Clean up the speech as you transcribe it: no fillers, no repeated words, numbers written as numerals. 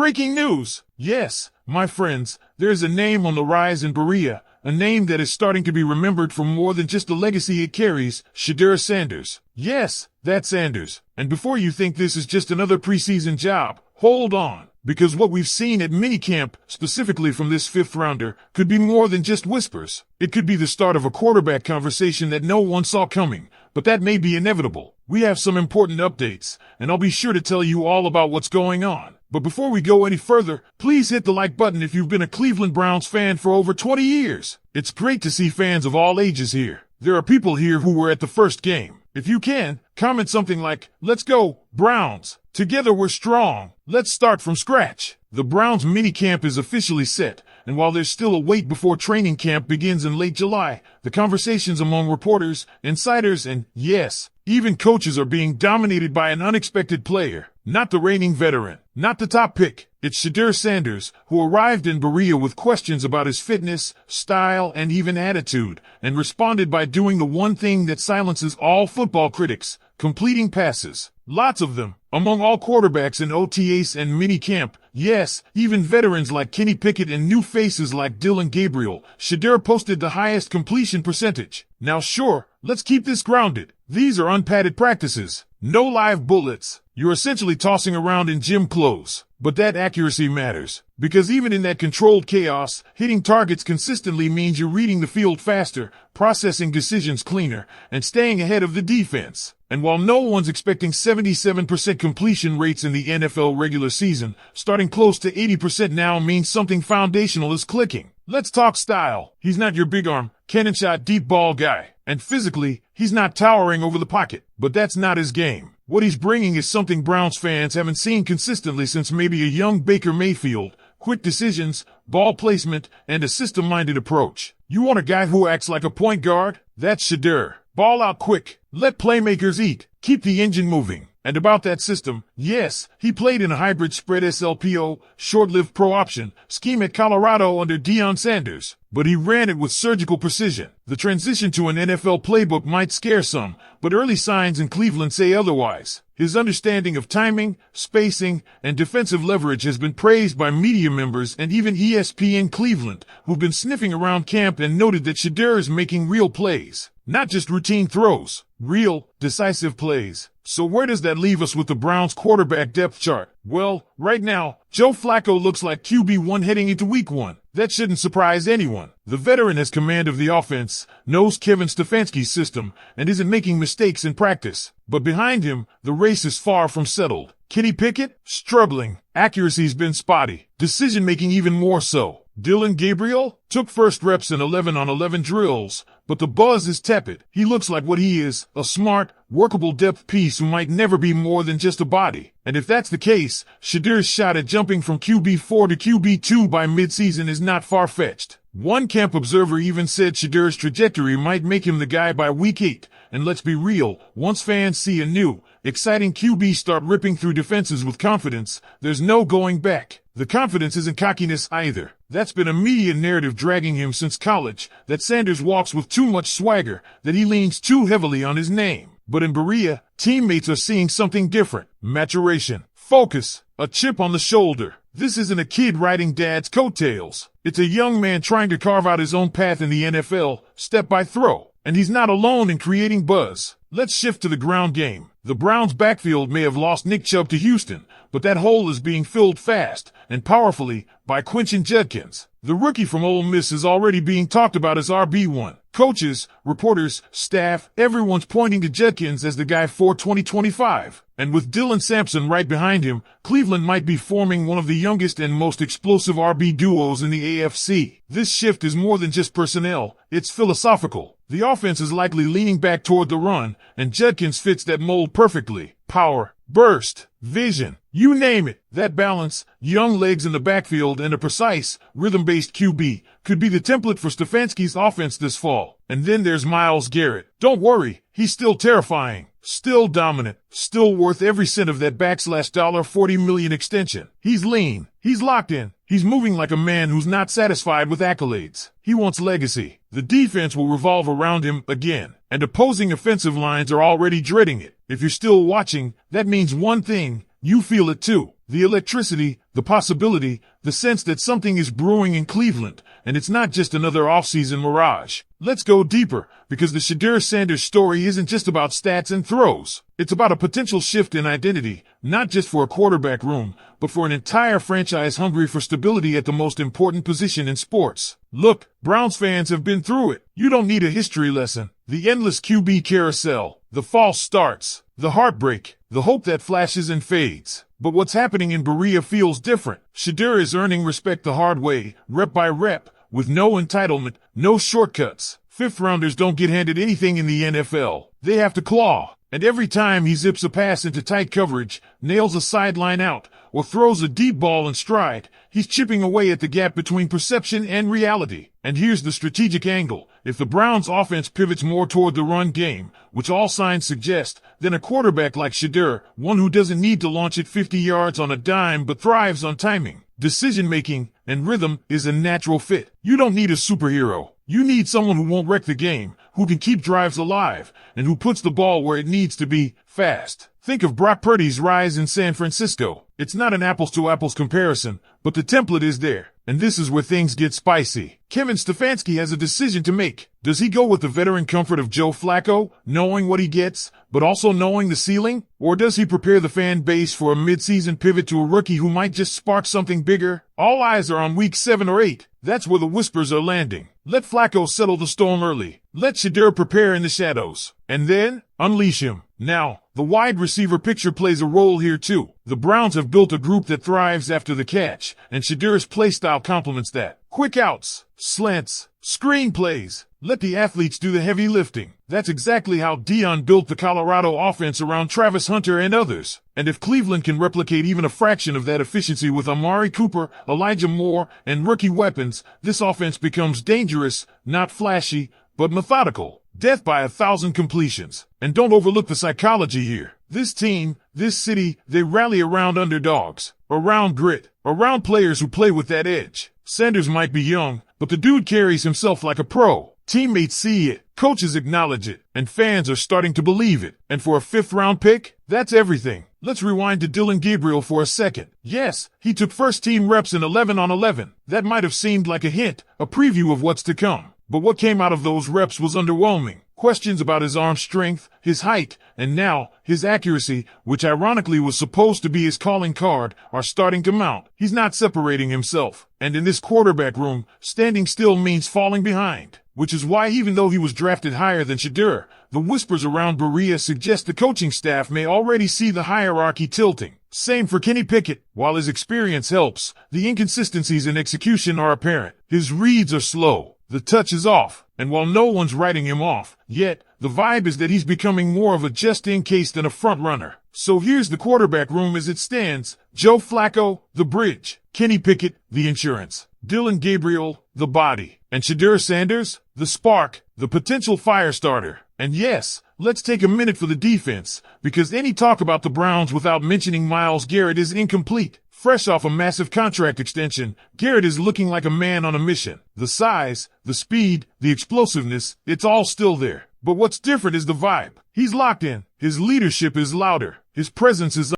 Breaking news! Yes, my friends, there's a name on the rise in Berea, a name that is starting to be remembered for more than just the legacy it carries, Shedeur Sanders. Yes, that's Sanders. And before you think this is just another preseason job, hold on. Because what we've seen at minicamp, specifically from this fifth rounder, could be more than just whispers. It could be the start of a quarterback conversation that no one saw coming, but that may be inevitable. We have some important updates, and I'll be sure to tell you all about what's going on. But before we go any further, please hit the like button if you've been a Cleveland Browns fan for over 20 years. It's great to see fans of all ages here. There are people here who were at the first game. If you can, comment something like, "Let's go, Browns. Together we're strong. Let's start from scratch." The Browns minicamp is officially set, and while there's still a wait before training camp begins in late July, the conversations among reporters, insiders, and, yes, even coaches are being dominated by an unexpected player. Not the reigning veteran, not the top pick. It's Shedeur Sanders, who arrived in Berea with questions about his fitness, style, and even attitude, and responded by doing the one thing that silences all football critics, completing passes. Lots of them, among all quarterbacks in OTAs and minicamp. Yes, even veterans like Kenny Pickett and new faces like Dylan Gabriel. Shedeur posted the highest completion percentage. Now sure, let's keep this grounded. These are unpadded practices. No live bullets. You're essentially tossing around in gym clothes. But that accuracy matters. Because even in that controlled chaos, hitting targets consistently means you're reading the field faster, processing decisions cleaner, and staying ahead of the defense. And while no one's expecting 77% completion rates in the NFL regular season, starting close to 80% now means something foundational is clicking. Let's talk style. He's not your big arm, cannon shot deep ball guy. And physically, he's not towering over the pocket. But that's not his game. What he's bringing is something Browns fans haven't seen consistently since maybe a young Baker Mayfield. Quick decisions, ball placement, and a system-minded approach. You want a guy who acts like a point guard? That's Shedeur. Ball out quick. Let playmakers eat. Keep the engine moving. And about that system, yes, he played in a hybrid spread SLPO, short-lived pro option, scheme at Colorado under Deion Sanders. But he ran it with surgical precision. The transition to an NFL playbook might scare some, but early signs in Cleveland say otherwise. His understanding of timing, spacing, and defensive leverage has been praised by media members and even ESPN Cleveland, who've been sniffing around camp and noted that Shedeur is making real plays. Not just routine throws, real, decisive plays. So where does that leave us with the Browns quarterback depth chart? Well, right now, Joe Flacco looks like QB1 heading into week 1. That shouldn't surprise anyone. The veteran has command of the offense, knows Kevin Stefanski's system, and isn't making mistakes in practice. But behind him, the race is far from settled. Kenny Pickett? Struggling. Accuracy's been spotty. Decision-making even more so. Dylan Gabriel? Took first reps in 11 on 11 drills, but the buzz is tepid. He looks like what he is, a smart, workable depth piece who might never be more than just a body. And if that's the case, Shedeur's shot at jumping from QB4 to QB2 by midseason is not far-fetched. One camp observer even said Shedeur's trajectory might make him the guy by week 8. And let's be real, once fans see a new, exciting QB start ripping through defenses with confidence, there's no going back. The confidence isn't cockiness either. That's been a media narrative dragging him since college, that Sanders walks with too much swagger, that he leans too heavily on his name. But in Berea, teammates are seeing something different. Maturation, focus, a chip on the shoulder. This isn't a kid riding dad's coattails. It's a young man trying to carve out his own path in the NFL, step by throw. And he's not alone in creating buzz. Let's shift to the ground game. The Browns' backfield may have lost Nick Chubb to Houston, but that hole is being filled fast and powerfully by Quentin Judkins. The rookie from Ole Miss is already being talked about as RB1. Coaches, reporters, staff, everyone's pointing to Judkins as the guy for 2025. And with Dylan Sampson right behind him, Cleveland might be forming one of the youngest and most explosive RB duos in the AFC. This shift is more than just personnel, it's philosophical. The offense is likely leaning back toward the run, and Judkins fits that mold perfectly. Power, burst, vision, you name it. That balance, young legs in the backfield and a precise, rhythm-based QB could be the template for Stefanski's offense this fall. And then there's Myles Garrett. Don't worry, he's still terrifying, still dominant, still worth every cent of that $40 million extension. He's lean, he's locked in, he's moving like a man who's not satisfied with accolades. He wants legacy. The defense will revolve around him again, and opposing offensive lines are already dreading it. If you're still watching, that means one thing, you feel it too. The electricity, the possibility, the sense that something is brewing in Cleveland, and it's not just another offseason mirage. Let's go deeper, because the Shedeur Sanders story isn't just about stats and throws. It's about a potential shift in identity, not just for a quarterback room, but for an entire franchise hungry for stability at the most important position in sports. Look, Browns fans have been through it. You don't need a history lesson. The endless QB carousel, the false starts, the heartbreak, the hope that flashes and fades. But what's happening in Berea feels different. Shedeur is earning respect the hard way, rep by rep, with no entitlement, no shortcuts. Fifth-rounders don't get handed anything in the NFL. They have to claw. And every time he zips a pass into tight coverage, nails a sideline out, or throws a deep ball in stride, he's chipping away at the gap between perception and reality. And here's the strategic angle. If the Browns' offense pivots more toward the run game, which all signs suggest, then a quarterback like Shedeur, one who doesn't need to launch it 50 yards on a dime but thrives on timing, decision-making, and rhythm, is a natural fit. You don't need a superhero. You need someone who won't wreck the game, who can keep drives alive, and who puts the ball where it needs to be, fast. Think of Brock Purdy's rise in San Francisco. It's not an apples-to-apples comparison, but the template is there. And this is where things get spicy. Kevin Stefanski has a decision to make. Does he go with the veteran comfort of Joe Flacco, knowing what he gets, but also knowing the ceiling? Or does he prepare the fan base for a mid-season pivot to a rookie who might just spark something bigger? All eyes are on week 7 or 8. That's where the whispers are landing. Let Flacco settle the storm early. Let Shedeur prepare in the shadows. And then, unleash him. Now, the wide receiver picture plays a role here too. The Browns have built a group that thrives after the catch, and Shedeur's playstyle complements that. Quick outs, slants, screen plays. Let the athletes do the heavy lifting. That's exactly how Deion built the Colorado offense around Travis Hunter and others. And if Cleveland can replicate even a fraction of that efficiency with Amari Cooper, Elijah Moore, and rookie weapons, this offense becomes dangerous, not flashy, but methodical. Death by 1,000 completions. And don't overlook the psychology here. This team, this city, they rally around underdogs, around grit, around players who play with that edge. Sanders might be young, but the dude carries himself like a pro. Teammates see it, coaches acknowledge it, and fans are starting to believe it. And for a 5th-round pick, that's everything. Let's rewind to Dillon Gabriel for a second. Yes, he took first-team reps in 11-on-11. That might have seemed like a hint, a preview of what's to come. But what came out of those reps was underwhelming. Questions about his arm strength, his height, and now, his accuracy, which ironically was supposed to be his calling card, are starting to mount. He's not separating himself. And in this quarterback room, standing still means falling behind. Which is why even though he was drafted higher than Shedeur, the whispers around Berea suggest the coaching staff may already see the hierarchy tilting. Same for Kenny Pickett. While his experience helps, the inconsistencies in execution are apparent. His reads are slow. The touch is off, and while no one's writing him off, yet, the vibe is that he's becoming more of a just-in-case than a front-runner. So here's the quarterback room as it stands. Joe Flacco, the bridge. Kenny Pickett, the insurance. Dillon Gabriel, the body. And Shedeur Sanders, the spark, the potential fire starter. And yes, let's take a minute for the defense, because any talk about the Browns without mentioning Myles Garrett is incomplete. Fresh off a massive contract extension, Garrett is looking like a man on a mission. The size, the speed, the explosiveness, it's all still there. But what's different is the vibe. He's locked in. His leadership is louder. His presence is